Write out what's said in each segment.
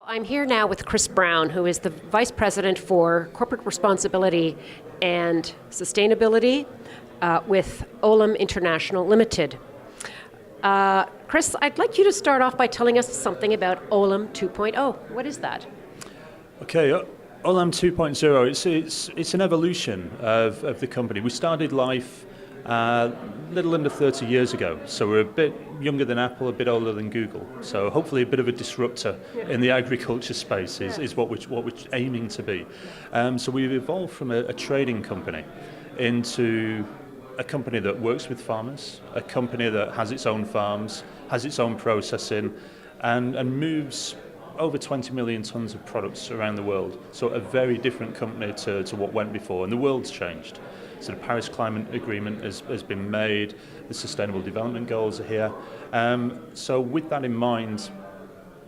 I'm here now with Chris Brown, who is the Vice President for Corporate Responsibility and Sustainability with Olam International Limited. Chris, I'd like you to start off by telling us something about Olam 2.0. What is that? Okay, Olam 2.0, it's an evolution of the company. We started life a little under 30 years ago, so we're a bit younger than Apple, a bit older than Google. So hopefully a bit of a disruptor in the agriculture space is what we're aiming to be. So we've evolved from a trading company into a company that works with farmers, a company that has its own farms, has its own processing, and moves over 20 million tons of products around the world. So a very different company to what went before, and the world's changed. So the Paris Climate Agreement has been made, the Sustainable Development Goals are here. So with that in mind,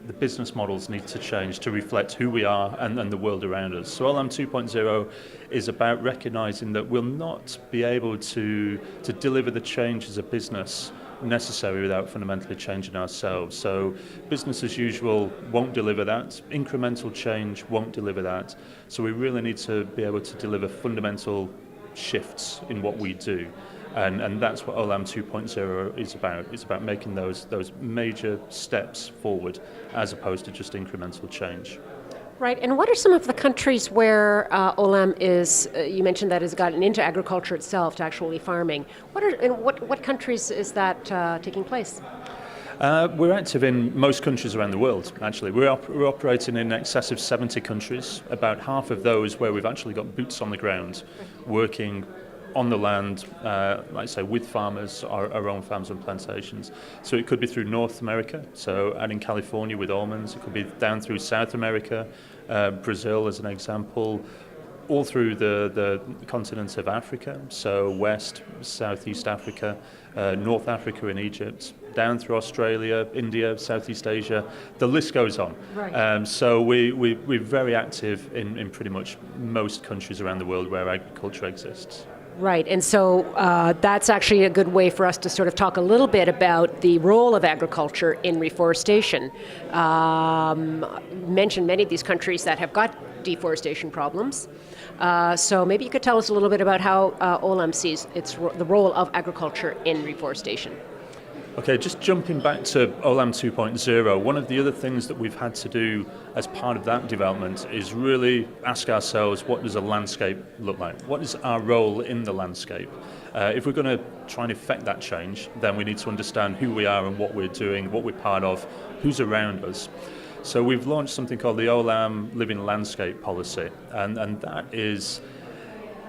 the business models need to change to reflect who we are and the world around us. So Olam 2.0 is about recognizing that we'll not be able to deliver the change as a business necessary without fundamentally changing ourselves. So business as usual won't deliver that, incremental change won't deliver that. So we really need to be able to deliver fundamental shifts in what we do. And that's what Olam 2.0 is about. It's about making those major steps forward as opposed to just incremental change. Right, and what are some of the countries where Olam is, you mentioned that has gotten into agriculture itself, to actually farming. What countries is that taking place? We're active in most countries around the world, actually. We're operating in excess of 70 countries, about half of those where we've actually got boots on the ground, working on the land, like I say, with farmers, our own farms and plantations. So it could be through North America, so out in California with almonds. It could be down through South America, Brazil as an example, all through the continent of Africa, so West, Southeast Africa, North Africa and Egypt, down through Australia, India, Southeast Asia, the list goes on. Right. So we're very active in pretty much most countries around the world where agriculture exists. Right, and so that's actually a good way for us to sort of talk a little bit about the role of agriculture in reforestation. You mentioned many of these countries that have got deforestation problems. So maybe you could tell us a little bit about how Olam sees the role of agriculture in reforestation. Okay, just jumping back to Olam 2.0, one of the other things that we've had to do as part of that development is really ask ourselves, what does a landscape look like? What is our role in the landscape? If we're going to try and effect that change, then we need to understand who we are and what we're doing, what we're part of, who's around us. So we've launched something called the Olam Living Landscape Policy, and that is,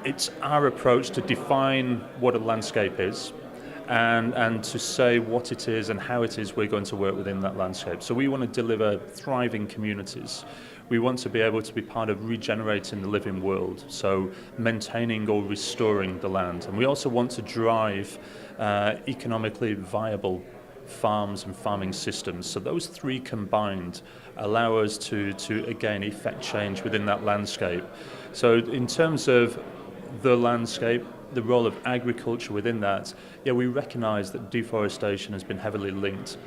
it's our approach to define what a landscape is, and to say what it is and how it is we're going to work within that landscape. So we want to deliver thriving communities. We want to be able to be part of regenerating the living world, so maintaining or restoring the land. And we also want to drive economically viable farms and farming systems. So those three combined allow us to again effect change within that landscape. So in terms of the landscape, the role of agriculture within that, we recognise that deforestation has been heavily linked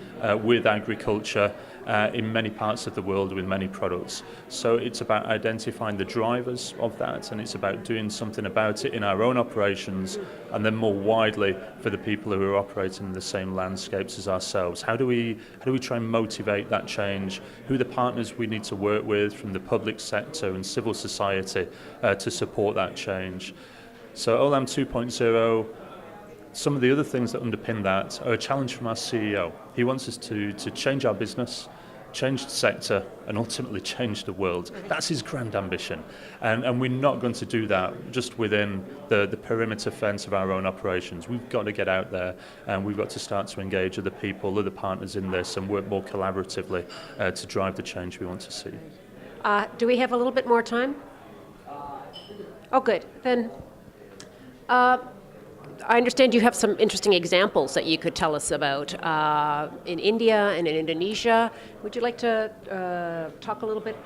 with agriculture in many parts of the world with many products. So it's about identifying the drivers of that, and it's about doing something about it in our own operations, and then more widely for the people who are operating in the same landscapes as ourselves. How do we try and motivate that change? Who are the partners we need to work with from the public sector and civil society to support that change? So Olam 2.0, some of the other things that underpin that are a challenge from our CEO. He wants us to change our business, change the sector, and ultimately change the world. That's his grand ambition. And we're not going to do that just within the perimeter fence of our own operations. We've got to get out there, and we've got to start to engage other people, other partners in this, and work more collaboratively to drive the change we want to see. Do we have a little bit more time? Oh, good. Then I understand you have some interesting examples that you could tell us about in India and in Indonesia. Would you like to talk a little bit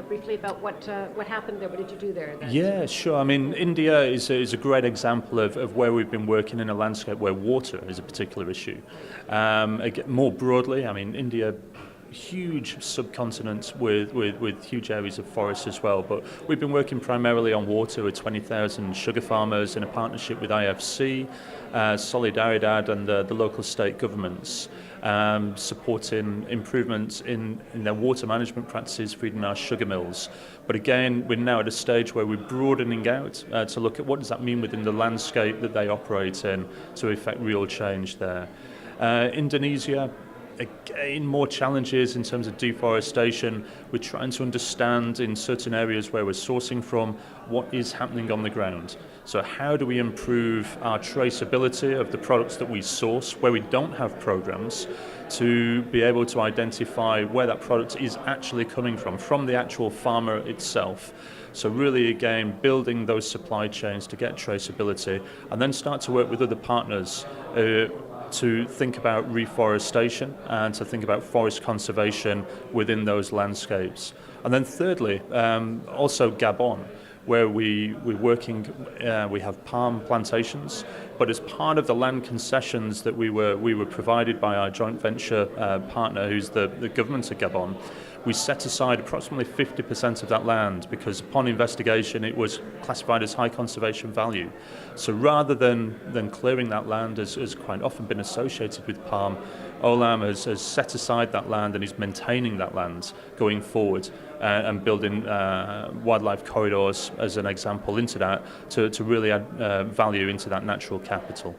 briefly about what happened there? What did you do there? Yeah, sure. I mean, India is a great example of where we've been working in a landscape where water is a particular issue. Again, more broadly, I mean, India huge subcontinent with huge areas of forest as well. But we've been working primarily on water with 20,000 sugar farmers in a partnership with IFC, Solidaridad and the local state governments, supporting improvements in their water management practices, feeding our sugar mills. But again, we're now at a stage where we're broadening out to look at what does that mean within the landscape that they operate in to effect real change there. Indonesia, again, more challenges in terms of deforestation. We're trying to understand in certain areas where we're sourcing from what is happening on the ground. So how do we improve our traceability of the products that we source where we don't have programs to be able to identify where that product is actually coming from the actual farmer itself. So really, again, building those supply chains to get traceability and then start to work with other partners to think about reforestation and to think about forest conservation within those landscapes. And then thirdly, also Gabon, where we're working, we have palm plantations, but as part of the land concessions that we were provided by our joint venture partner, who's the government of Gabon, we set aside approximately 50% of that land because upon investigation it was classified as high conservation value. So rather than clearing that land, as quite often been associated with palm, Olam has set aside that land and is maintaining that land going forward and building wildlife corridors as an example into that to really add value into that natural capital.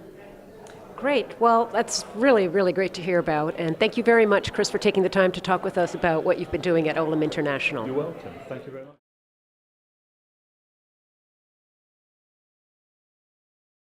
Great. Well, that's really, really great to hear about. And thank you very much, Chris, for taking the time to talk with us about what you've been doing at Olam International. You're welcome. Thank you very much.